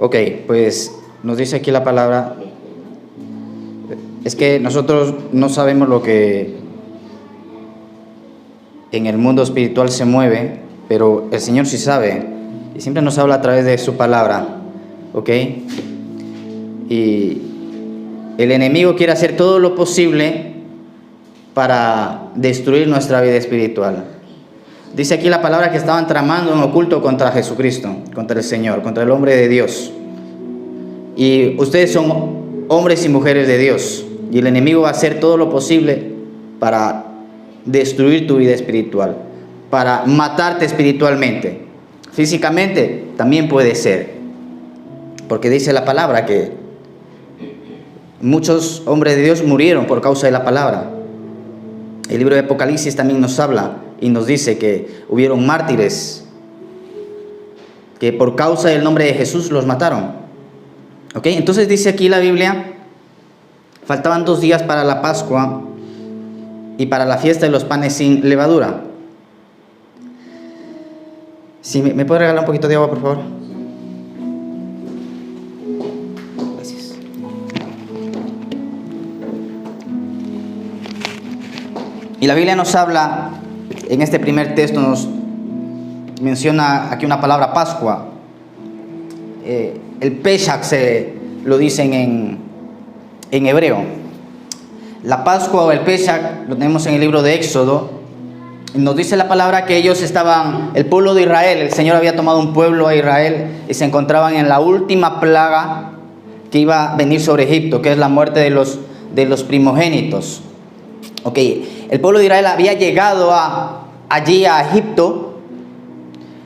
Ok, pues nos dice aquí la palabra. Es que nosotros no sabemos lo que en el mundo espiritual se mueve, pero el Señor sí sabe y siempre nos habla a través de su palabra, ¿ok? Y el enemigo quiere hacer todo lo posible para destruir nuestra vida espiritual. Dice aquí la palabra que estaban tramando en oculto contra Jesucristo, contra el Señor, contra el hombre de Dios. Y ustedes son hombres y mujeres de Dios, y el enemigo va a hacer todo lo posible para destruir tu vida espiritual, para matarte espiritualmente. Físicamente también puede ser, porque dice la palabra que muchos hombres de Dios murieron por causa de la palabra. El libro de Apocalipsis también nos habla y nos dice que hubieron mártires que por causa del nombre de Jesús los mataron. ¿Ok? Entonces dice aquí la Biblia, faltaban 2 días para la Pascua y para la fiesta de los panes sin levadura. Si me puede regalar un poquito de agua, por favor. Gracias. Y la Biblia nos habla, en este primer texto nos menciona aquí una palabra Pascua. El Pesach se lo dicen en hebreo. La Pascua o el Pesach lo tenemos en el libro de Éxodo. Nos dice la palabra que ellos estaban, el pueblo de Israel, el Señor había tomado un pueblo a Israel y se encontraban en la última plaga que iba a venir sobre Egipto, que es la muerte de los primogénitos. Ok, el pueblo de Israel había llegado allí a Egipto.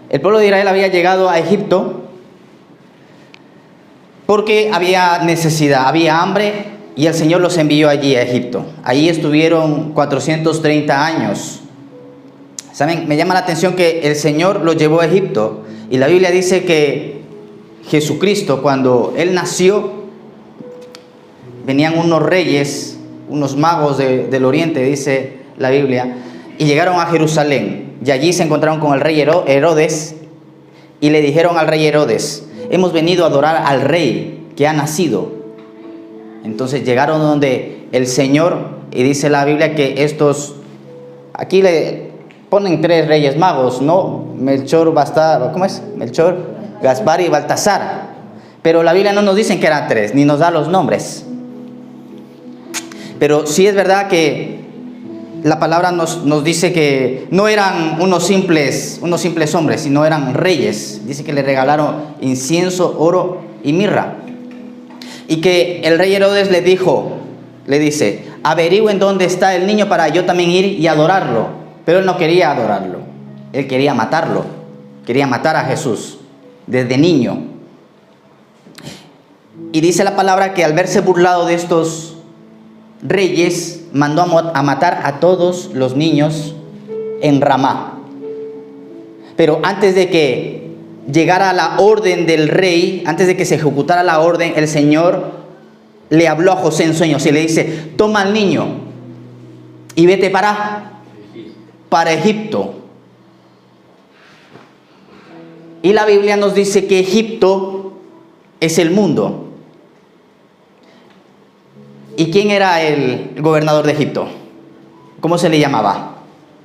El pueblo de Israel había llegado a Egipto porque había necesidad, había hambre, y el Señor los envió allí a Egipto. Allí estuvieron 430 años. ¿Saben? Me llama la atención que el Señor los llevó a Egipto, y la Biblia dice que Jesucristo, cuando Él nació, venían unos reyes, unos magos del oriente, dice la Biblia, y llegaron a Jerusalén, y allí se encontraron con el rey Herodes, y le dijeron al rey Herodes: hemos venido a adorar al rey que ha nacido. Entonces llegaron donde el Señor, y dice la Biblia que estos, aquí le ponen 3 reyes magos, ¿no? Melchor, Gaspar y Baltasar. Pero la Biblia no nos dice que eran 3, ni nos da los nombres. Pero sí es verdad que la palabra nos dice que no eran unos simples hombres, sino eran reyes. Dice que le regalaron incienso, oro y mirra. Y que el rey Herodes le dice: averigüen dónde está el niño para yo también ir y adorarlo. Pero él no quería adorarlo, él quería matarlo, quería matar a Jesús desde niño. Y dice la palabra que al verse burlado de estos reyes, mandó a matar a todos los niños en Ramá. Pero antes de que llegara la orden del rey, antes de que se ejecutara la orden, el Señor le habló a José en sueños y le dice: toma al niño y vete para Egipto. Y la Biblia nos dice que Egipto es el mundo. ¿Y quién era el gobernador de Egipto? ¿Cómo se le llamaba?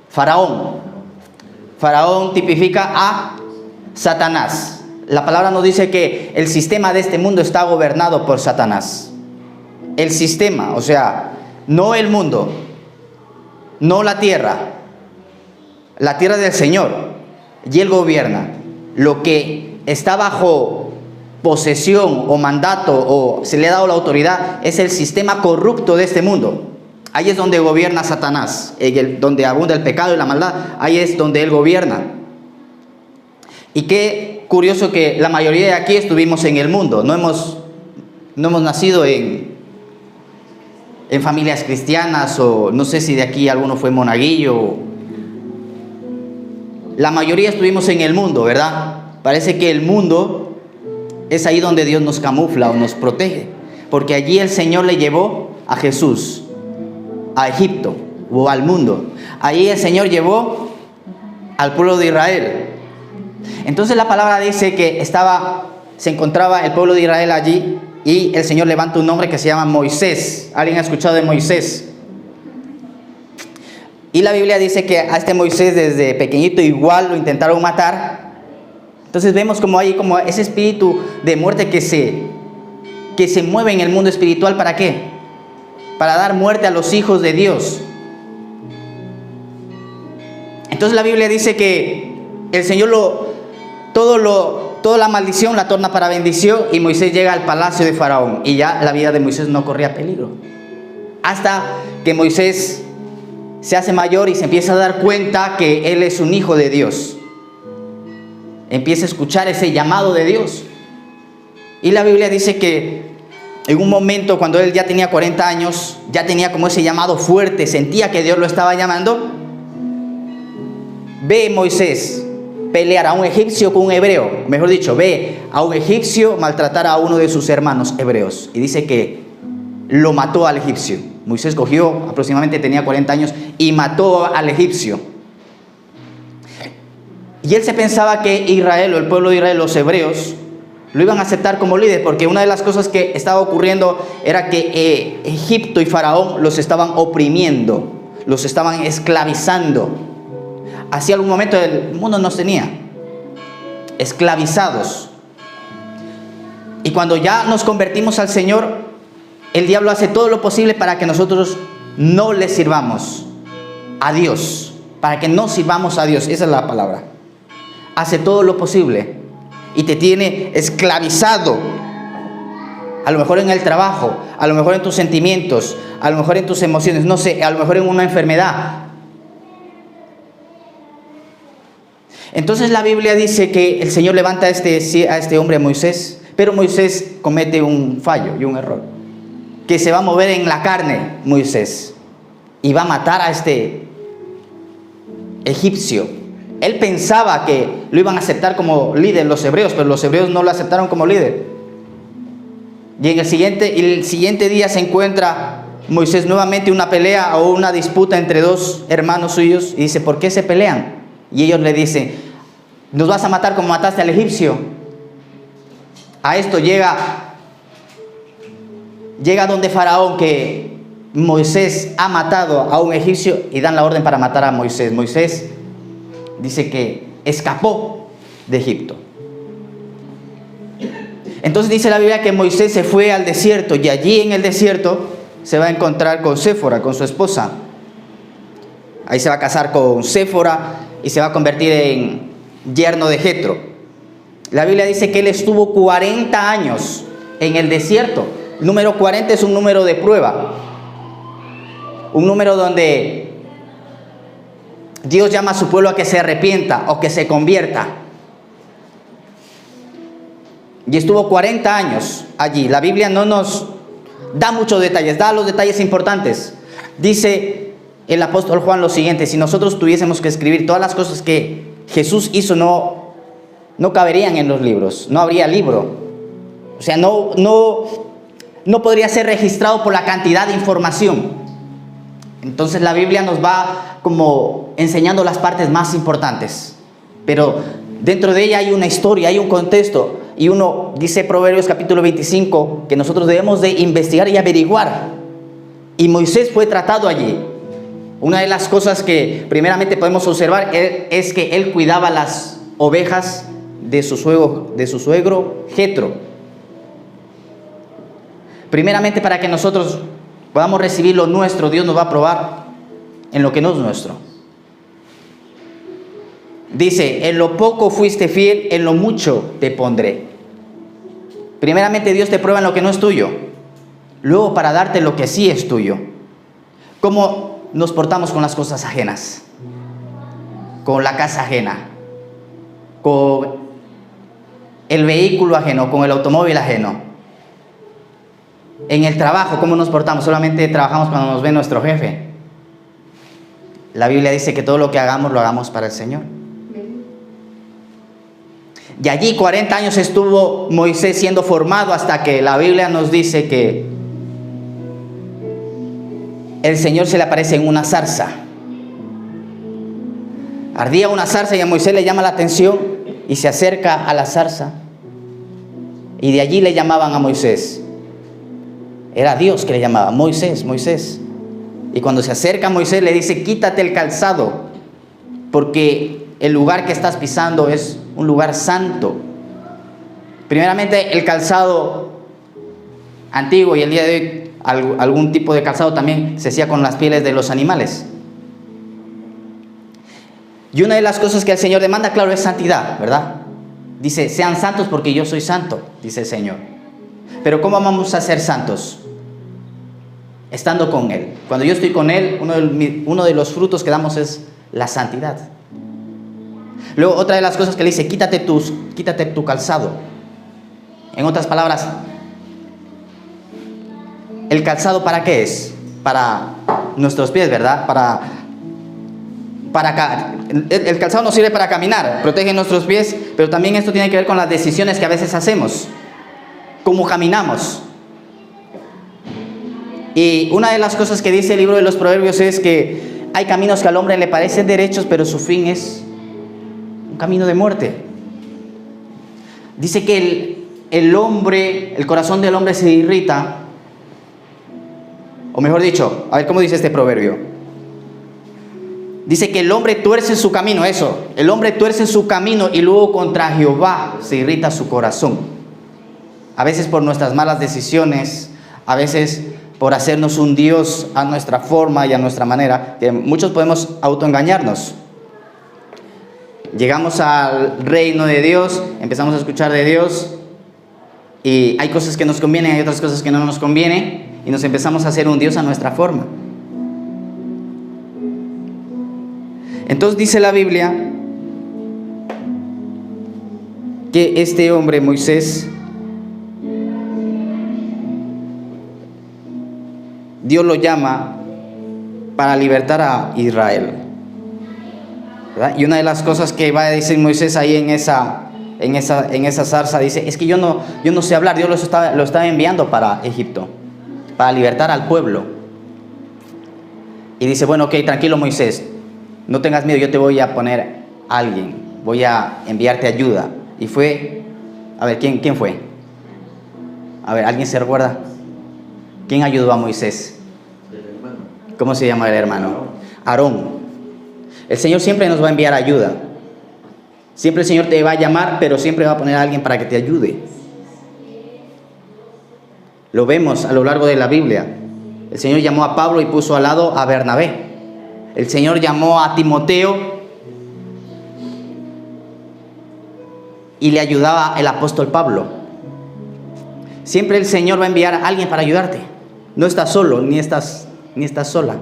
Faraón. Faraón tipifica a Satanás. La palabra nos dice que el sistema de este mundo está gobernado por Satanás. El sistema, o sea, no el mundo, no la tierra. La tierra es del Señor y Él gobierna. Lo que está bajo posesión o mandato o se le ha dado la autoridad es el sistema corrupto de este mundo. Ahí es donde gobierna Satanás, donde abunda el pecado y la maldad, ahí es donde él gobierna. Y qué curioso que la mayoría de aquí estuvimos en el mundo, no hemos nacido en familias cristianas, o no sé si de aquí alguno fue monaguillo. La mayoría estuvimos en el mundo, ¿verdad? Parece que el mundo es ahí donde Dios nos camufla o nos protege, porque allí el Señor le llevó a Jesús a Egipto o al mundo. Ahí el Señor llevó al pueblo de Israel. Entonces la palabra dice que estaba se encontraba el pueblo de Israel allí y el Señor levanta un hombre que se llama Moisés. ¿Alguien ha escuchado de Moisés? Y la Biblia dice que a este Moisés desde pequeñito igual lo intentaron matar. Entonces vemos como hay como ese espíritu de muerte que se mueve en el mundo espiritual. ¿Para qué? Para dar muerte a los hijos de Dios. Entonces la Biblia dice que el Señor toda la maldición la torna para bendición, y Moisés llega al palacio de Faraón y ya la vida de Moisés no corría peligro. Hasta que Moisés se hace mayor y se empieza a dar cuenta que él es un hijo de Dios. Empieza a escuchar ese llamado de Dios. Y la Biblia dice que en un momento, cuando él ya tenía 40 años, ya tenía como ese llamado fuerte, sentía que Dios lo estaba llamando. Ve Moisés pelear a un egipcio con un hebreo. Mejor dicho, ve a un egipcio maltratar a uno de sus hermanos hebreos. Y dice que lo mató al egipcio. Moisés cogió, aproximadamente tenía 40 años, y mató al egipcio. Y él se pensaba que Israel, o el pueblo de Israel, los hebreos, lo iban a aceptar como líder, porque una de las cosas que estaba ocurriendo era que Egipto y Faraón los estaban oprimiendo, los estaban esclavizando. Hacía algún momento el mundo nos tenía esclavizados. Y cuando ya nos convertimos al Señor, el diablo hace todo lo posible para que nosotros no le sirvamos a Dios, para que no sirvamos a Dios. Esa es la palabra. Hace todo lo posible y te tiene esclavizado. A lo mejor en el trabajo, a lo mejor en tus sentimientos, a lo mejor en tus emociones, no sé, a lo mejor en una enfermedad. Entonces la Biblia dice que el Señor levanta a este hombre, Moisés, pero Moisés comete un fallo y un error, que se va a mover en la carne Moisés y va a matar a este egipcio. Él pensaba que lo iban a aceptar como líder los hebreos, pero los hebreos no lo aceptaron como líder. Y el siguiente día se encuentra Moisés nuevamente una pelea o una disputa entre dos hermanos suyos, y dice: ¿por qué se pelean? Y ellos le dicen: nos vas a matar como mataste al egipcio. A esto llega donde Faraón, que Moisés ha matado a un egipcio, y dan la orden para matar a Moisés. Moisés dice que escapó de Egipto. Entonces dice la Biblia que Moisés se fue al desierto, y allí en el desierto se va a encontrar con Séfora, con su esposa. Ahí se va a casar con Séfora y se va a convertir en yerno de Jetro. La Biblia dice que él estuvo 40 años en el desierto. El número 40 es un número de prueba, un número donde Dios llama a su pueblo a que se arrepienta o que se convierta. Y estuvo 40 años allí. La Biblia no nos da muchos detalles, da los detalles importantes. Dice el apóstol Juan lo siguiente: si nosotros tuviésemos que escribir todas las cosas que Jesús hizo, no caberían en los libros, no habría libro. O sea, no podría ser registrado por la cantidad de información. Entonces la Biblia nos va como enseñando las partes más importantes, pero dentro de ella hay una historia, hay un contexto. Y uno dice, Proverbios capítulo 25, que nosotros debemos de investigar y averiguar. Y Moisés fue tratado allí. Una de las cosas que primeramente podemos observar es que él cuidaba las ovejas de su suegro Jetro. Primeramente, para que nosotros podamos recibir lo nuestro, Dios nos va a probar en lo que no es nuestro. Dice: en lo poco fuiste fiel, en lo mucho te pondré. Primeramente Dios te prueba en lo que no es tuyo, luego para darte lo que sí es tuyo. ¿Cómo nos portamos con las cosas ajenas? Con la casa ajena, con el vehículo ajeno, con el automóvil ajeno. En el trabajo, ¿cómo nos portamos? Solamente trabajamos cuando nos ve nuestro jefe. La Biblia dice que todo lo que hagamos, lo hagamos para el Señor. Y allí 40 años estuvo Moisés siendo formado, hasta que la Biblia nos dice que el Señor se le aparece en una zarza. Ardía una zarza y a Moisés le llama la atención y se acerca a la zarza. Y de allí le llamaban a Moisés. Era Dios que le llamaba, Moisés, Moisés. Y cuando se acerca a Moisés le dice, quítate el calzado, porque el lugar que estás pisando es un lugar santo. Primeramente, el calzado antiguo, y el día de hoy algún tipo de calzado también se hacía con las pieles de los animales. Y una de las cosas que el Señor demanda, claro, es santidad, ¿verdad? Dice, sean santos porque yo soy santo, dice el Señor. Pero ¿cómo vamos a ser santos? Estando con Él. Cuando yo estoy con Él, uno de los frutos que damos es la santidad. Luego, otra de las cosas que le dice, quítate tu calzado. En otras palabras, ¿el calzado para qué es? Para nuestros pies, ¿verdad? El calzado nos sirve para caminar, protege nuestros pies, pero también esto tiene que ver con las decisiones que a veces hacemos, cómo caminamos. Y una de las cosas que dice el libro de los Proverbios es que hay caminos que al hombre le parecen derechos, pero su fin es un camino de muerte. Dice que el corazón del hombre se irrita, o mejor dicho, a ver cómo dice este proverbio. Dice que el hombre tuerce su camino, el hombre tuerce su camino y luego contra Jehová se irrita su corazón. A veces por nuestras malas decisiones, a veces por hacernos un Dios a nuestra forma y a nuestra manera, que muchos podemos autoengañarnos. Llegamos al reino de Dios, empezamos a escuchar de Dios y hay cosas que nos convienen, hay otras cosas que no nos convienen y nos empezamos a hacer un Dios a nuestra forma. Entonces dice la Biblia que este hombre, Moisés, Dios lo llama para libertar a Israel, ¿verdad? Y una de las cosas que va a decir Moisés ahí en esa zarza, dice, es que yo no sé hablar. Dios lo estaba enviando para Egipto, para libertar al pueblo. Y dice, bueno, ok, tranquilo Moisés, no tengas miedo, yo te voy a poner a alguien, voy a enviarte ayuda. Y fue, a ver, ¿quién fue? A ver, ¿alguien se recuerda? ¿Quién ayudó a Moisés? ¿Cómo se llama el hermano? Aarón. El Señor siempre nos va a enviar ayuda. Siempre el Señor te va a llamar, pero siempre va a poner a alguien para que te ayude. Lo vemos a lo largo de la Biblia. El Señor llamó a Pablo y puso al lado a Bernabé. El Señor llamó a Timoteo y le ayudaba el apóstol Pablo. Siempre el Señor va a enviar a alguien para ayudarte. No estás solo, ni estás sola.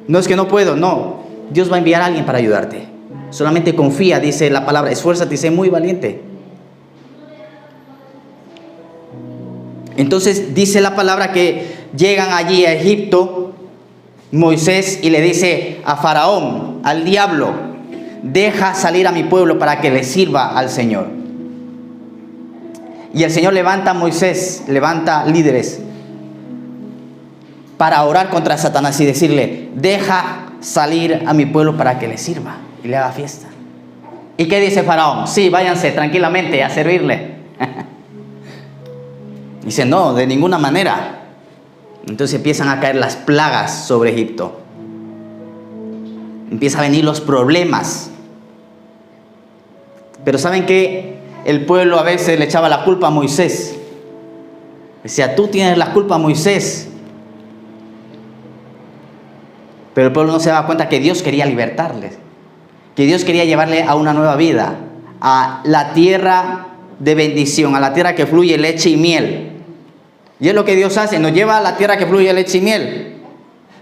No es que no puedo, no. Dios va a enviar a alguien para ayudarte. Solamente confía, dice la palabra, esfuérzate y sé muy valiente. Entonces dice la palabra que llegan allí a Egipto Moisés y le dice a Faraón, al diablo, deja salir a mi pueblo para que le sirva al Señor. Y el Señor levanta a Moisés, levanta líderes para orar contra Satanás y decirle, deja salir a mi pueblo para que le sirva y le haga fiesta. ¿Y qué dice Faraón? Sí, váyanse tranquilamente a servirle. Dice, no, de ninguna manera. Entonces empiezan a caer las plagas sobre Egipto. Empiezan a venir los problemas. Pero ¿saben qué? El pueblo a veces le echaba la culpa a Moisés. Decía, tú tienes la culpa, Moisés. Pero el pueblo no se daba cuenta que Dios quería libertarles, que Dios quería llevarle a una nueva vida, a la tierra de bendición, a la tierra que fluye leche y miel. Y es lo que Dios hace, nos lleva a la tierra que fluye leche y miel.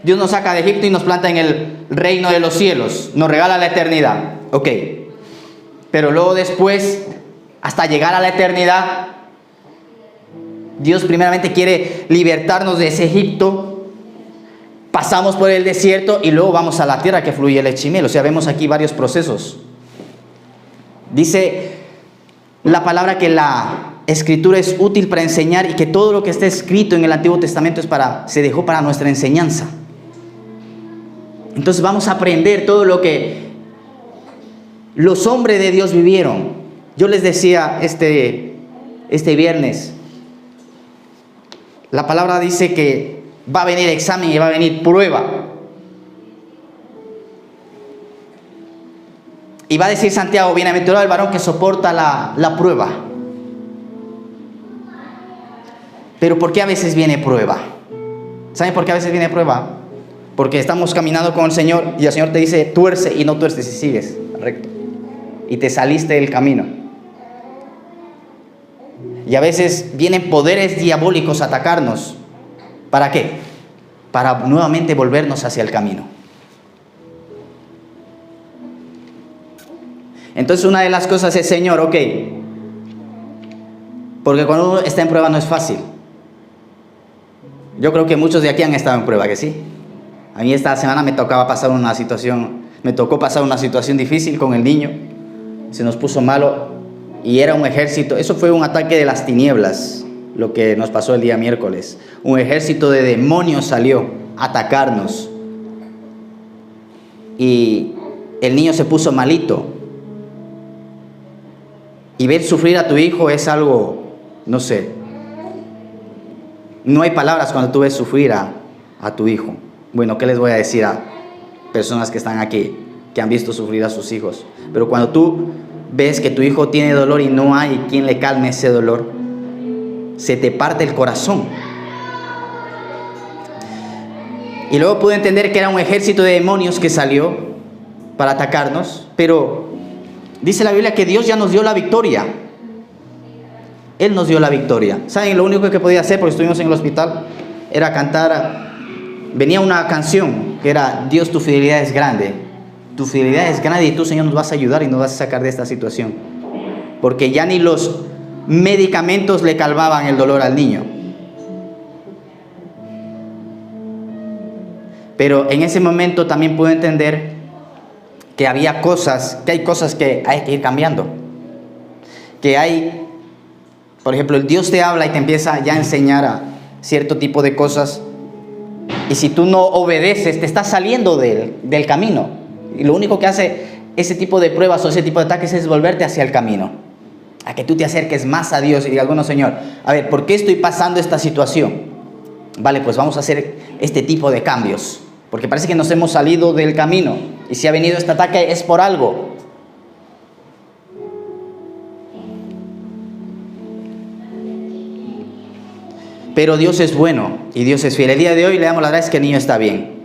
Dios nos saca de Egipto y nos planta en el reino de los cielos, nos regala la eternidad. Ok, pero luego después, hasta llegar a la eternidad, Dios primeramente quiere libertarnos de ese Egipto. Pasamos por el desierto y luego vamos a la tierra que fluye leche y miel. O sea, vemos aquí varios procesos. Dice la palabra que la Escritura es útil para enseñar y que todo lo que está escrito en el Antiguo Testamento se dejó para nuestra enseñanza. Entonces vamos a aprender todo lo que los hombres de Dios vivieron. Yo les decía este este viernes. La palabra dice que va a venir examen y va a venir prueba. Y va a decir Santiago, bienaventurado el varón que soporta la prueba. Pero ¿por qué a veces viene prueba? ¿Saben por qué a veces viene prueba? Porque estamos caminando con el Señor y el Señor te dice, tuerce, y no tuerces y sigues recto. Y te saliste del camino. Y a veces vienen poderes diabólicos a atacarnos. ¿Para qué? Para nuevamente volvernos hacia el camino. Entonces una de las cosas es, Señor, ok. Porque cuando uno está en prueba no es fácil. Yo creo que muchos de aquí han estado en prueba, ¿que sí? A mí esta semana me tocó pasar una situación difícil con el niño. Se nos puso malo y era un ejército. Eso fue un ataque de las tinieblas, lo que nos pasó el día miércoles. Un ejército de demonios salió a atacarnos. Y el niño se puso malito. Y ver sufrir a tu hijo es algo, no sé. No hay palabras cuando tú ves sufrir a tu hijo. Bueno, ¿qué les voy a decir a personas que están aquí, que han visto sufrir a sus hijos? Pero cuando tú ves que tu hijo tiene dolor y no hay quien le calme ese dolor, se te parte el corazón. Y luego pude entender que era un ejército de demonios que salió para atacarnos, pero dice la Biblia que Dios ya nos dio la victoria. Él nos dio la victoria. ¿Saben? Lo único que podía hacer, porque estuvimos en el hospital, era cantar. Venía una canción que era, Dios, tu fidelidad es grande. Tu fidelidad es grande y tú, Señor, nos vas a ayudar y nos vas a sacar de esta situación. Porque ya ni los medicamentos le calmaban el dolor al niño. Pero en ese momento también pude entender que hay cosas que hay que ir cambiando. Que hay... Por ejemplo, el Dios te habla y te empieza ya a enseñar a cierto tipo de cosas. Y si tú no obedeces, te estás saliendo del camino. Y lo único que hace ese tipo de pruebas o ese tipo de ataques es volverte hacia el camino. A que tú te acerques más a Dios y digas, bueno, Señor, a ver, ¿por qué estoy pasando esta situación? Vale, pues vamos a hacer este tipo de cambios. Porque parece que nos hemos salido del camino. Y si ha venido este ataque es por algo. Pero Dios es bueno y Dios es fiel. El día de hoy le damos las gracias que el niño está bien,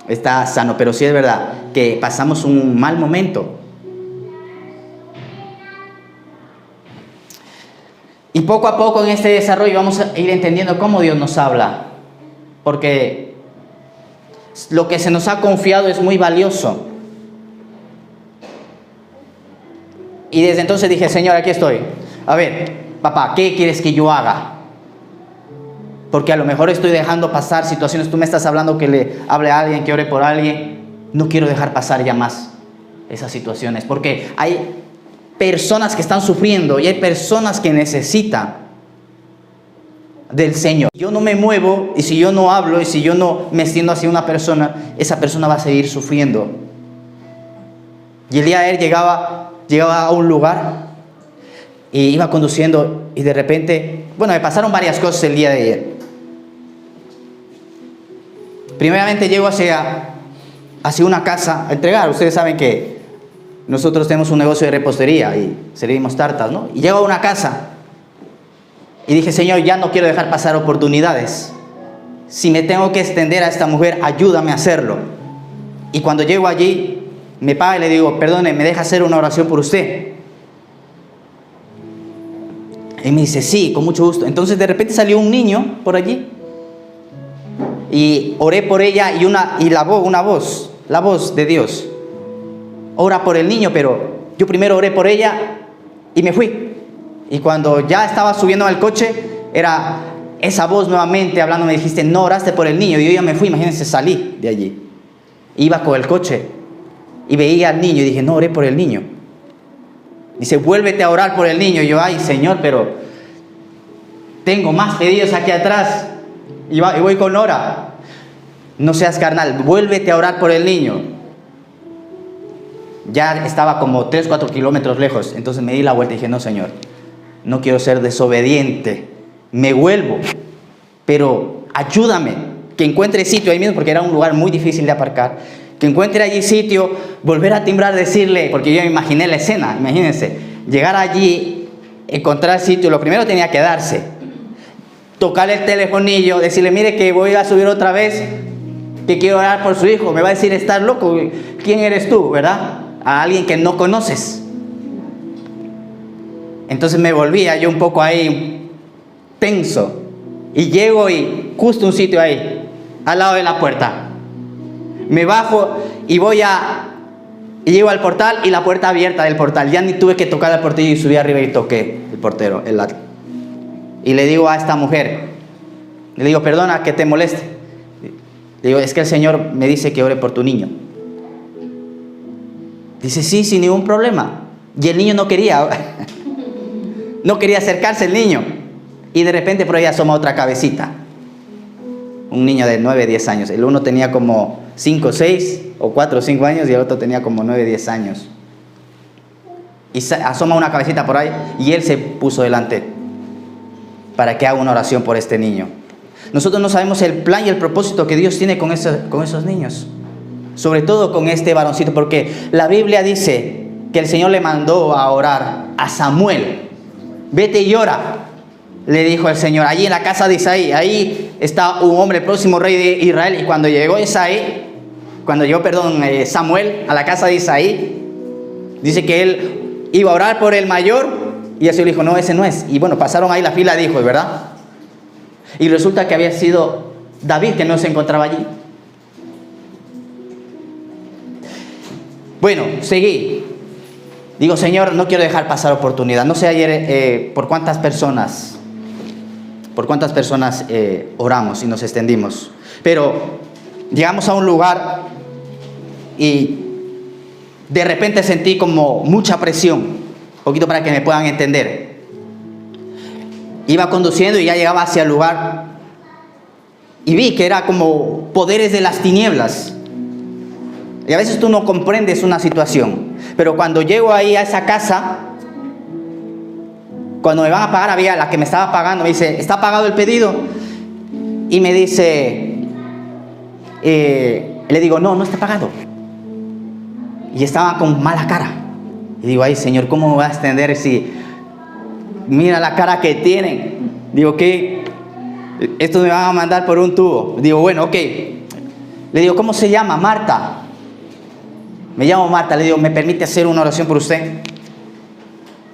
está sano, pero sí es verdad que pasamos un mal momento. Y poco a poco en este desarrollo vamos a ir entendiendo cómo Dios nos habla, porque lo que se nos ha confiado es muy valioso. Y desde entonces dije, Señor, aquí estoy. A ver, papá, ¿qué quieres que yo haga? Porque a lo mejor estoy dejando pasar situaciones. Tú me estás hablando que le hable a alguien, que ore por alguien. No quiero dejar pasar ya más esas situaciones. Porque hay personas que están sufriendo y hay personas que necesitan del Señor. Yo no me muevo y si yo no hablo y si yo no me extiendo hacia una persona, esa persona va a seguir sufriendo. Y el día de ayer llegaba a un lugar y iba conduciendo y de repente, bueno, me pasaron varias cosas el día de ayer. Primeramente llego hacia una casa a entregar. Ustedes saben que nosotros tenemos un negocio de repostería y servimos tartas, ¿no? Y llego a una casa y dije, Señor, ya no quiero dejar pasar oportunidades. Si me tengo que extender a esta mujer, ayúdame a hacerlo. Y cuando llego allí, me paga y le digo, perdone, ¿me deja hacer una oración por usted? Y me dice, sí, con mucho gusto. Entonces de repente salió un niño por allí. Y oré por ella y la voz de Dios. Ora por el niño, pero yo primero oré por ella y me fui. Y cuando ya estaba subiendo al coche, era esa voz nuevamente hablando, me dijiste, no oraste por el niño. Y yo ya me fui, imagínense, salí de allí. Iba con el coche y veía al niño y dije, no, oré por el niño. Dice, vuélvete a orar por el niño. Y yo, ay, Señor, pero tengo más pedidos aquí atrás. Y voy con Nora. No seas carnal, vuélvete a orar por el niño. Ya estaba como 3-4 kilómetros lejos. Entonces me di la vuelta y dije, no, Señor, no quiero ser desobediente, me vuelvo, pero ayúdame, que encuentre sitio ahí mismo, porque era un lugar muy difícil de aparcar, que encuentre allí sitio, volver a timbrar, decirle, porque yo me imaginé la escena, imagínense, llegar allí, encontrar sitio, lo primero tenía que darse, tocarle el telefonillo, decirle, mire que voy a subir otra vez, que quiero orar por su hijo. Me va a decir, ¿estás loco? ¿Quién eres tú? ¿Verdad? A alguien que no conoces. Entonces me volvía yo un poco ahí tenso, y llego y justo un sitio ahí, al lado de la puerta. Me bajo y y llego al portal, y la puerta abierta del portal. Ya ni tuve que tocar el portillo, y subí arriba y toqué el portero. Y le digo a esta mujer, le digo, perdona que te moleste. Le digo, es que el Señor me dice que ore por tu niño. Dice, sí, sin ningún problema. Y el niño no quería, no quería acercarse el niño. Y de repente por ahí asoma otra cabecita. Un niño de 9, 10 años. El uno tenía como 5, 6, o 4 o 5 años, y el otro tenía como 9, 10 años. Y asoma una cabecita por ahí, y él se puso delante para que haga una oración por este niño. Nosotros no sabemos el plan y el propósito que Dios tiene con esos niños. Sobre todo con este varoncito, porque la Biblia dice que el Señor le mandó a orar a Samuel. Vete y ora, le dijo el Señor, allí en la casa de Isaí. Ahí está un hombre, próximo rey de Israel. Y cuando llegó Samuel a la casa de Isaí, dice que él iba a orar por el mayor, y el Señor dijo, no, ese no es. Y bueno, pasaron ahí la fila de hijos, ¿verdad? Y resulta que había sido David, que no se encontraba allí. Bueno, seguí. Digo, Señor, no quiero dejar pasar oportunidad. No sé ayer por cuántas personas oramos y nos extendimos. Pero llegamos a un lugar y de repente sentí como mucha presión. Un poquito para que me puedan entender. Iba conduciendo y ya llegaba hacia el lugar y vi que era como poderes de las tinieblas. Y a veces tú no comprendes una situación, pero cuando llego ahí a esa casa, cuando me van a pagar, había la que me estaba pagando, me dice, ¿está pagado el pedido? Y me dice, le digo, no está pagado. Y estaba con mala cara. Y digo, ay Señor, ¿cómo me va a extender si mira la cara que tienen? Digo, ¿qué? Estos me van a mandar por un tubo. Digo, bueno, ok. Le digo, ¿cómo se llama? Marta. Me llamo Marta. Le digo, ¿me permite hacer una oración por usted?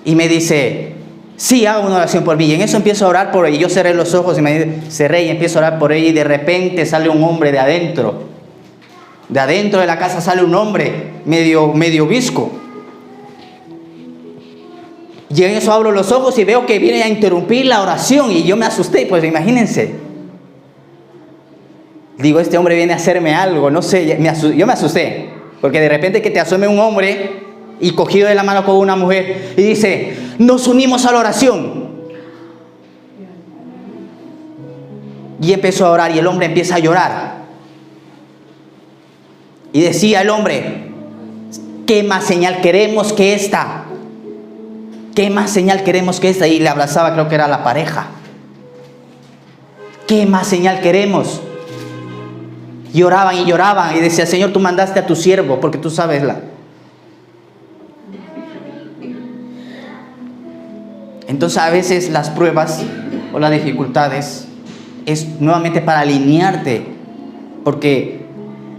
Y me dice, sí, hago una oración por mí. Y en eso empiezo a orar por ella. Y yo cerré los ojos y cerré y empiezo a orar por ella. Y de repente sale un hombre de adentro. De adentro de la casa sale un hombre medio visco. Y en eso abro los ojos y veo que viene a interrumpir la oración. Y yo me asusté, pues imagínense. Digo, este hombre viene a hacerme algo, no sé, yo me asusté. Porque de repente que te asome un hombre y cogido de la mano con una mujer y dice, nos unimos a la oración. Y empezó a orar y el hombre empieza a llorar. Y decía el hombre, ¿qué más señal queremos que esta? ¿Qué más señal queremos que esta? Y le abrazaba, creo que era la pareja. ¿Qué más señal queremos? Y lloraban y decía, Señor, tú mandaste a tu siervo porque tú sabes la. Entonces a veces las pruebas o las dificultades es nuevamente para alinearte, porque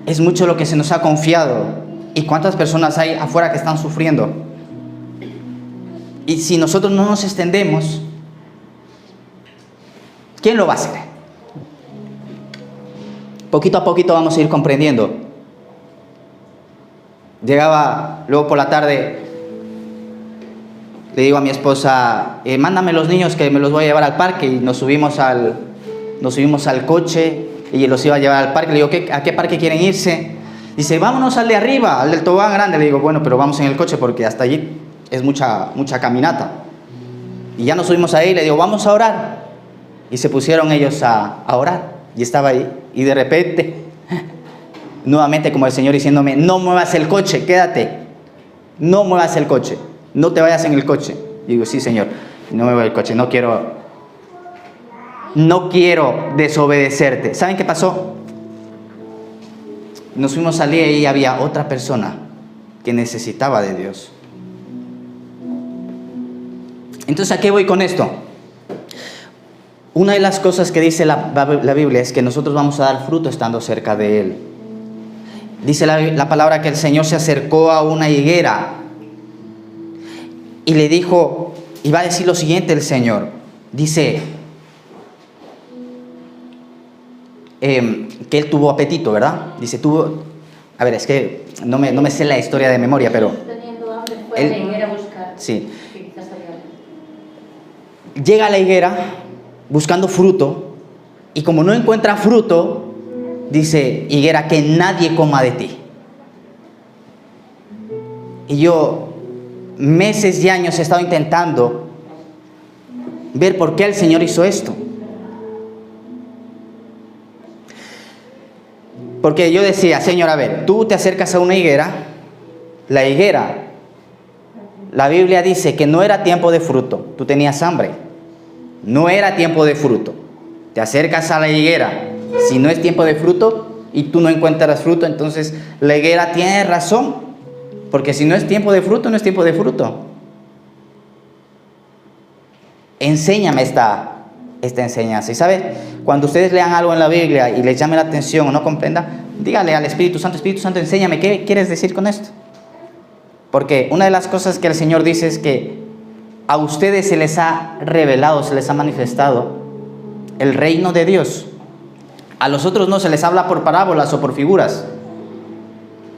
es mucho lo que se nos ha confiado. ¿Y cuántas personas hay afuera que están sufriendo? Y si nosotros no nos extendemos, ¿quién lo va a hacer? Poquito a poquito vamos a ir comprendiendo. Llegaba luego por la tarde, le digo a mi esposa, mándame los niños que me los voy a llevar al parque. Y nos subimos al coche y los iba a llevar al parque. Le digo, ¿a qué parque quieren irse? Dice, vámonos al de arriba, al del tobogán grande. Le digo, bueno, pero vamos en el coche porque hasta allí es mucha caminata. Y ya nos subimos ahí, le digo, vamos a orar. Y se pusieron ellos a orar. Y estaba ahí. Y de repente, nuevamente como el Señor diciéndome, no muevas el coche, quédate. No muevas el coche. No te vayas en el coche. Y digo, sí, Señor. No me voy al coche, no quiero desobedecerte. ¿Saben qué pasó? Nos fuimos a salir y había otra persona que necesitaba de Dios. Entonces, ¿a qué voy con esto? Una de las cosas que dice la Biblia es que nosotros vamos a dar fruto estando cerca de Él. Dice la palabra que el Señor se acercó a una higuera y le dijo, y va a decir lo siguiente el Señor. Dice que Él tuvo apetito, ¿verdad? Dice, a ver, es que no me sé la historia de memoria, pero... Teniendo hambre, fue a la higuera a buscar. Sí. Llega a la higuera buscando fruto, y como no encuentra fruto, dice, higuera, que nadie coma de ti. Y yo, meses y años he estado intentando ver por qué el Señor hizo esto. Porque yo decía, Señor, a ver, tú te acercas a una higuera, la higuera, la Biblia dice que no era tiempo de fruto, tú tenías hambre, no era tiempo de fruto. Te acercas a la higuera, si no es tiempo de fruto y tú no encuentras fruto, entonces la higuera tiene razón, porque si no es tiempo de fruto, no es tiempo de fruto. Enséñame esta enseñanza. Y ¿sabes? Cuando ustedes lean algo en la Biblia y les llame la atención o no comprenda, dígale al Espíritu Santo, enséñame, ¿qué quieres decir con esto? Porque una de las cosas que el Señor dice es que a ustedes se les ha revelado, se les ha manifestado el reino de Dios. A los otros no se les habla por parábolas o por figuras.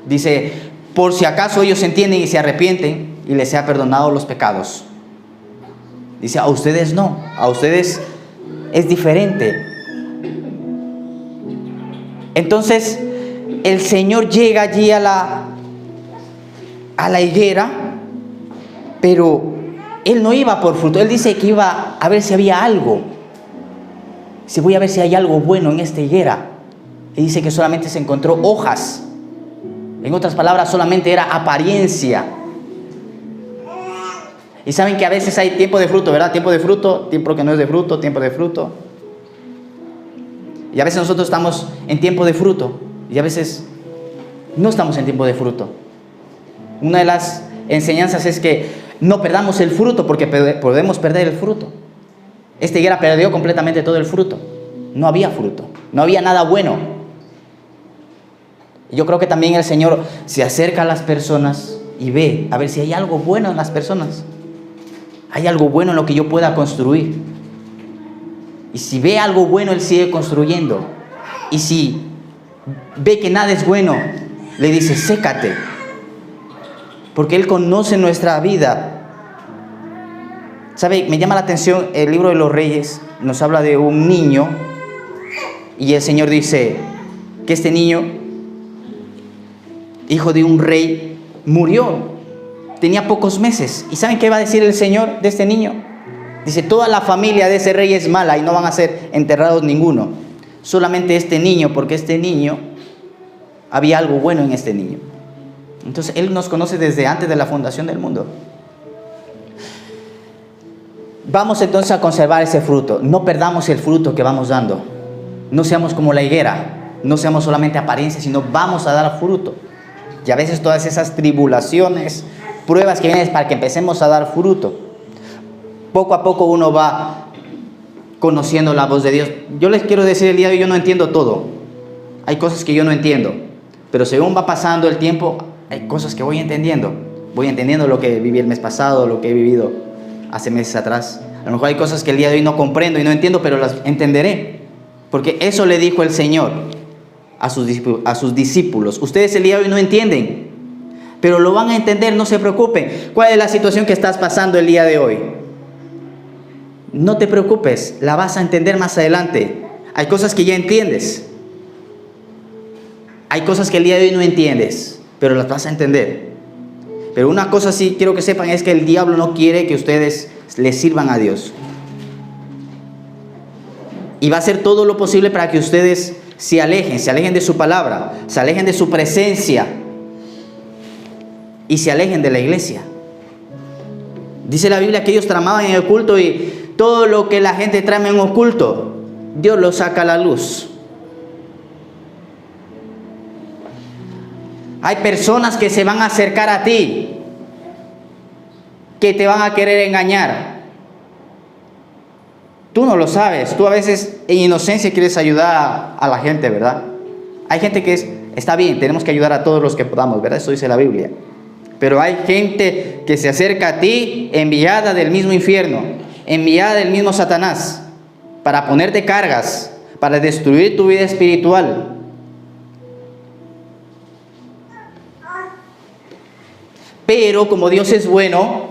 Dice, por si acaso ellos entienden y se arrepienten y les sea perdonado los pecados. Dice, a ustedes no, a ustedes es diferente. Entonces, el Señor llega allí a la higuera, pero Él no iba por fruto. Él dice que iba a ver si había algo. Dice, voy a ver si hay algo bueno en esta higuera. Y dice que solamente se encontró hojas. En otras palabras, solamente era apariencia. Y saben que a veces hay tiempo de fruto, ¿verdad? Tiempo de fruto, tiempo que no es de fruto, tiempo de fruto. Y a veces nosotros estamos en tiempo de fruto y a veces no estamos en tiempo de fruto. Una de las enseñanzas es que no perdamos el fruto, porque podemos perder el fruto. Esta higuera perdió completamente todo el fruto. No había fruto, no había nada bueno. Yo creo que también el Señor se acerca a las personas y ve a ver si hay algo bueno en las personas. Hay algo bueno en lo que yo pueda construir. Y si ve algo bueno, Él sigue construyendo. Y si ve que nada es bueno, le dice, sécate. Porque Él conoce nuestra vida. ¿Sabe? Me llama la atención el libro de los Reyes. Nos habla de un niño. Y el Señor dice que este niño, hijo de un rey, murió. Tenía pocos meses. ¿Y saben qué va a decir el Señor de este niño? Dice, toda la familia de ese rey es mala y no van a ser enterrados ninguno. Solamente este niño, porque este niño, había algo bueno en este niño. Entonces, Él nos conoce desde antes de la fundación del mundo. Vamos entonces a conservar ese fruto. No perdamos el fruto que vamos dando. No seamos como la higuera. No seamos solamente apariencia, sino vamos a dar fruto. Y a veces todas esas tribulaciones, pruebas que vienen para que empecemos a dar fruto. Poco a poco uno va conociendo la voz de Dios. Yo les quiero decir el día de hoy, yo no entiendo todo. Hay cosas que yo no entiendo. Pero según va pasando el tiempo, hay cosas que voy entendiendo. Voy entendiendo lo que viví el mes pasado, lo que he vivido hace meses atrás. A lo mejor hay cosas que el día de hoy no comprendo y no entiendo, pero las entenderé. Porque eso le dijo el Señor a sus discípulos. Ustedes el día de hoy no entienden, pero lo van a entender, no se preocupen. ¿Cuál es la situación que estás pasando el día de hoy? No te preocupes, la vas a entender más adelante. Hay cosas que ya entiendes. Hay cosas que el día de hoy no entiendes, pero las vas a entender. Pero una cosa sí quiero que sepan es que el diablo no quiere que ustedes le sirvan a Dios. Y va a hacer todo lo posible para que ustedes se alejen de su palabra, se alejen de su presencia y se alejen de la iglesia. Dice la Biblia que ellos tramaban en oculto y todo lo que la gente trama en oculto, Dios lo saca a la luz. Hay personas que se van a acercar a ti, que te van a querer engañar. Tú no lo sabes. Tú a veces en inocencia quieres ayudar a la gente, ¿verdad? Hay gente que está bien, tenemos que ayudar a todos los que podamos, ¿verdad? Eso dice la Biblia. Pero hay gente que se acerca a ti enviada del mismo infierno, enviada del mismo Satanás, para ponerte cargas, para destruir tu vida espiritual. Pero como Dios es bueno,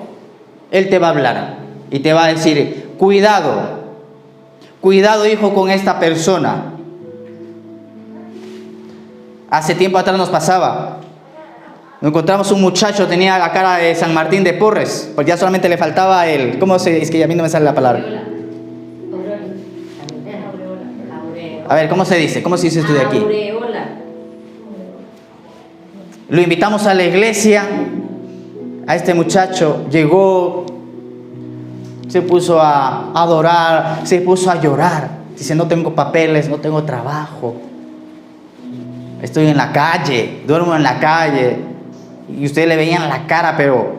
Él te va a hablar y te va a decir, cuidado, cuidado hijo con esta persona. Hace tiempo atrás nos pasaba, nos encontramos un muchacho, tenía la cara de San Martín de Porres, porque ya solamente le faltaba el, ¿cómo se? Es que a mí no me sale la palabra. A ver, ¿cómo se dice? ¿Cómo se dice esto de aquí? Lo invitamos a la iglesia. A este muchacho llegó, se puso a adorar, se puso a llorar. Dice, no tengo papeles, no tengo trabajo. Estoy en la calle, duermo en la calle. Y ustedes le veían la cara, pero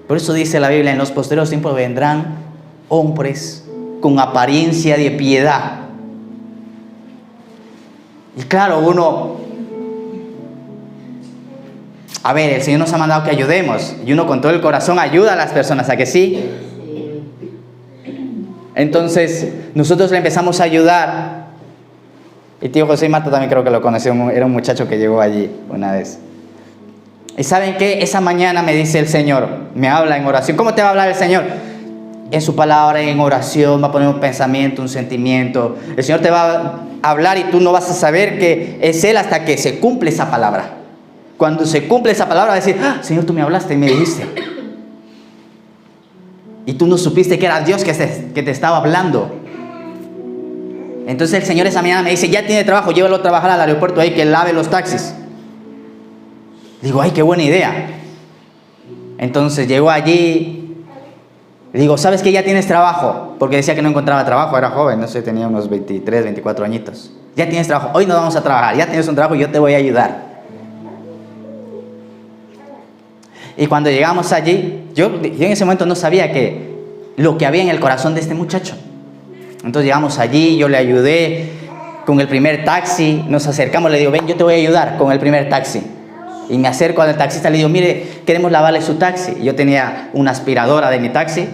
por eso dice la Biblia, en los posteriores tiempos vendrán hombres con apariencia de piedad. Y claro, a ver, el Señor nos ha mandado que ayudemos. Y uno con todo el corazón ayuda a las personas, ¿a que sí? Entonces, nosotros le empezamos a ayudar. Y tío José y Marta también creo que lo conoció. Era un muchacho que llegó allí una vez. ¿Y saben qué? Esa mañana me dice el Señor, me habla en oración. ¿Cómo te va a hablar el Señor? En su palabra, en oración, va a poner un pensamiento, un sentimiento. El Señor te va a hablar y tú no vas a saber que es Él hasta que se cumple esa palabra. Cuando se cumple esa palabra, va a decir, ah, Señor, tú me hablaste y me dijiste. Y tú no supiste que era Dios que te estaba hablando. Entonces el Señor esa mañana me dice, ya tiene trabajo, llévalo a trabajar al aeropuerto ahí, que lave los taxis. Digo, ay, qué buena idea. Entonces llegó allí, digo, ¿sabes que ya tienes trabajo? Porque decía que no encontraba trabajo, era joven, no sé, tenía unos 23, 24 añitos. Ya tienes trabajo, hoy no vamos a trabajar, ya tienes un trabajo y yo te voy a ayudar. Y cuando llegamos allí, yo en ese momento no sabía lo que había en el corazón de este muchacho. Entonces llegamos allí, yo le ayudé con el primer taxi, nos acercamos, le digo, ven, yo te voy a ayudar con el primer taxi. Y me acerco al taxista, le digo, mire, queremos lavarle su taxi. Y yo tenía una aspiradora de mi taxi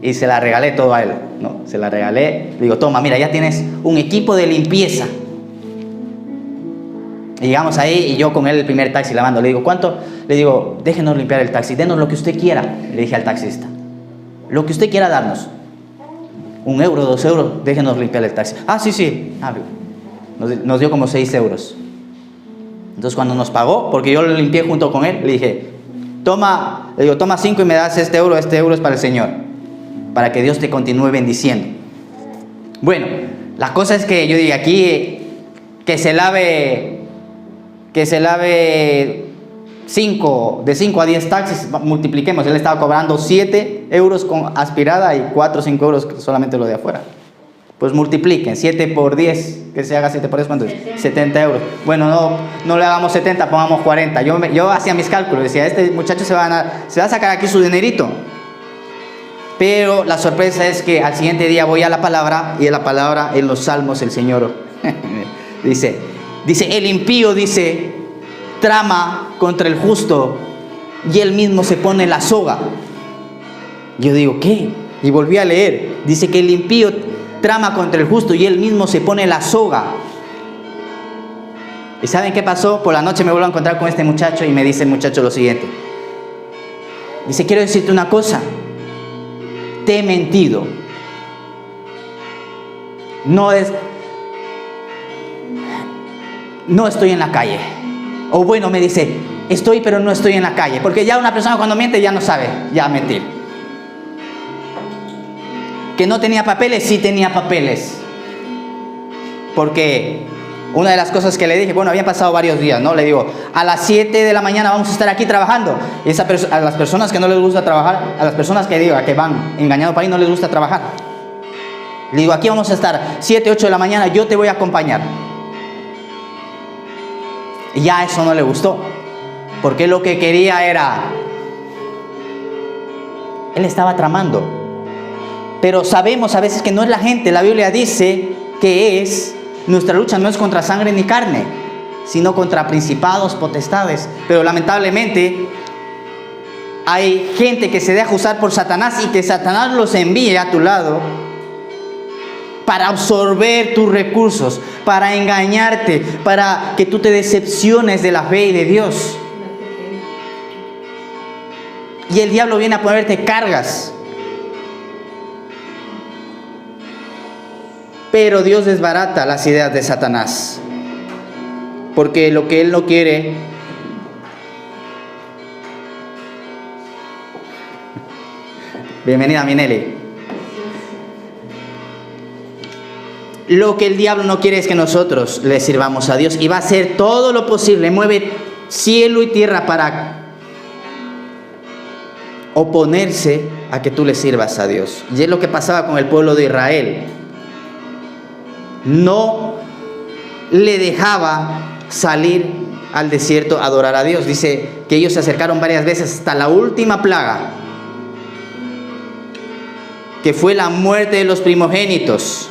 y se la regalé todo a él. No, se la regalé, le digo, toma, mira, ya tienes un equipo de limpieza. Y llegamos ahí y yo con él el primer taxi lavando. Le digo, ¿cuánto? Le digo, déjenos limpiar el taxi, denos lo que usted quiera. Le dije al taxista, lo que usted quiera darnos. 1 euro, 2 euros, déjenos limpiar el taxi. Ah, sí. Nos dio como 6 euros. Entonces cuando nos pagó, porque yo lo limpié junto con él, le dije, toma 5 y me das este euro es para el Señor, para que Dios te continúe bendiciendo. Bueno, la cosa es que yo dije aquí, que se lave 5 a 10 taxis, multipliquemos, él estaba cobrando 7 euros con aspirada y 4 o 5 euros solamente lo de afuera. Pues multipliquen, 7 por 10, que se haga 7 por 10, ¿cuánto es? 70 euros. Bueno, no le hagamos 70, pongamos 40. Yo hacía mis cálculos, decía, este muchacho se va a sacar aquí su dinerito. Pero la sorpresa es que al siguiente día voy a la palabra, y en la palabra, en los salmos, el Señor dice, el impío, trama contra el justo, y él mismo se pone la soga. Yo digo, ¿qué? Y volví a leer, dice que el impío trama contra el justo y él mismo se pone la soga. ¿Y saben qué pasó? Por la noche me vuelvo a encontrar con este muchacho y me dice el muchacho lo siguiente. Dice, quiero decirte una cosa, te he mentido. No estoy en la calle. O bueno, me dice, estoy pero no estoy en la calle. Porque ya una persona cuando miente ya no sabe ya mentir. Que no tenía papeles, sí tenía papeles. Porque Una de las cosas que le dije, bueno, habían pasado varios días, ¿no? Le digo, a las 7 de la mañana vamos a estar aquí trabajando. Y a las personas que no les gusta trabajar, a las personas que van engañados para ahí, no les gusta trabajar. Le digo, aquí vamos a estar 7, 8 de la mañana, yo te voy a acompañar. Y ya eso no le gustó. Porque lo que quería era... Él estaba tramando. Pero sabemos a veces que no es la gente. La Biblia dice que nuestra lucha no es contra sangre ni carne, sino contra principados, potestades. Pero lamentablemente hay gente que se deja usar por Satanás y que Satanás los envía a tu lado para absorber tus recursos, para engañarte, para que tú te decepciones de la fe y de Dios. Y el diablo viene a ponerte cargas. Pero Dios desbarata las ideas de Satanás. Porque lo que él no quiere... Bienvenida, Minelli. Lo que el diablo no quiere es que nosotros le sirvamos a Dios. Y va a hacer todo lo posible. Mueve cielo y tierra para oponerse a que tú le sirvas a Dios. Y es lo que pasaba con el pueblo de Israel. No le dejaba salir al desierto a adorar a Dios. Dice que ellos se acercaron varias veces hasta la última plaga, que fue la muerte de los primogénitos.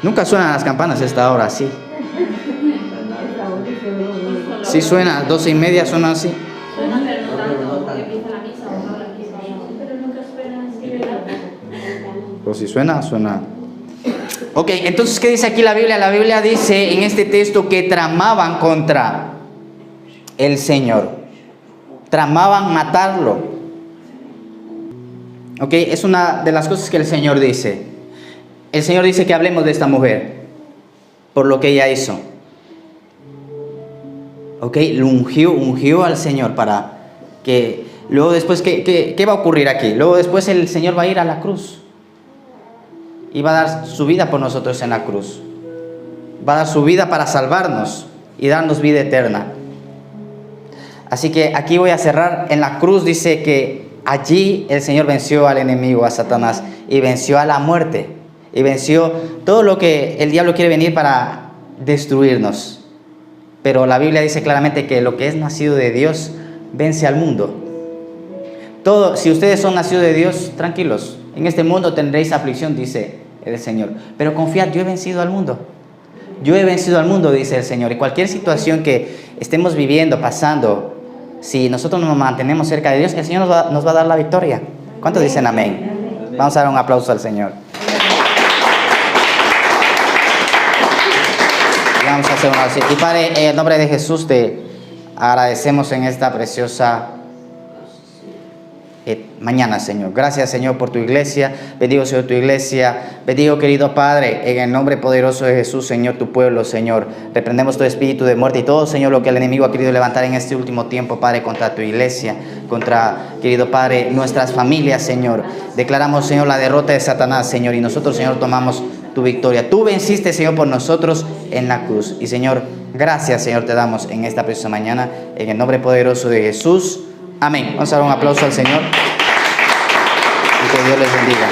Nunca suenan las campanas a esta hora, sí. Sí suena, 12:30 suena así. Suena, pero no tanto, porque empieza la misa o no la misa. Pero nunca suena así, ¿verdad? Pues si suena, suena. Ok, entonces, ¿qué dice aquí la Biblia? La Biblia dice en este texto que tramaban contra el Señor. Tramaban matarlo. Ok, es una de las cosas que el Señor dice. El Señor dice que hablemos de esta mujer por lo que ella hizo. Ok, lo ungió al Señor para que luego después, ¿qué va a ocurrir aquí? Luego después el Señor va a ir a la cruz y va a dar su vida por nosotros en la cruz. Va a dar su vida para salvarnos y darnos vida eterna. Así que aquí voy a cerrar. En la cruz dice que allí el Señor venció al enemigo, a Satanás, y venció a la muerte, y venció todo lo que el diablo quiere venir para destruirnos. Pero la Biblia dice claramente que lo que es nacido de Dios vence al mundo. Todo, si ustedes son nacidos de Dios, tranquilos. En este mundo tendréis aflicción, dice el Señor. Pero confiad, yo he vencido al mundo. Yo he vencido al mundo, dice el Señor. Y cualquier situación que estemos viviendo, pasando, si nosotros nos mantenemos cerca de Dios, el Señor nos va a dar la victoria. ¿Cuántos dicen amén? Vamos a dar un aplauso al Señor. Vamos a hacer una oración. Y Padre, en el nombre de Jesús te agradecemos en esta preciosa mañana, Señor. Gracias, Señor, por tu iglesia. Bendigo, Señor, tu iglesia. Bendigo, querido Padre, en el nombre poderoso de Jesús, Señor, tu pueblo, Señor. Reprendemos todo espíritu de muerte y todo, Señor, lo que el enemigo ha querido levantar en este último tiempo, Padre, contra tu iglesia, contra, querido Padre, nuestras familias, Señor. Declaramos, Señor, la derrota de Satanás, Señor, y nosotros, Señor, tomamos tu victoria. Tú venciste, Señor, por nosotros en la cruz. Y, Señor, gracias, Señor, te damos en esta preciosa mañana, en el nombre poderoso de Jesús. Amén. Vamos a dar un aplauso al Señor. Y que Dios les bendiga.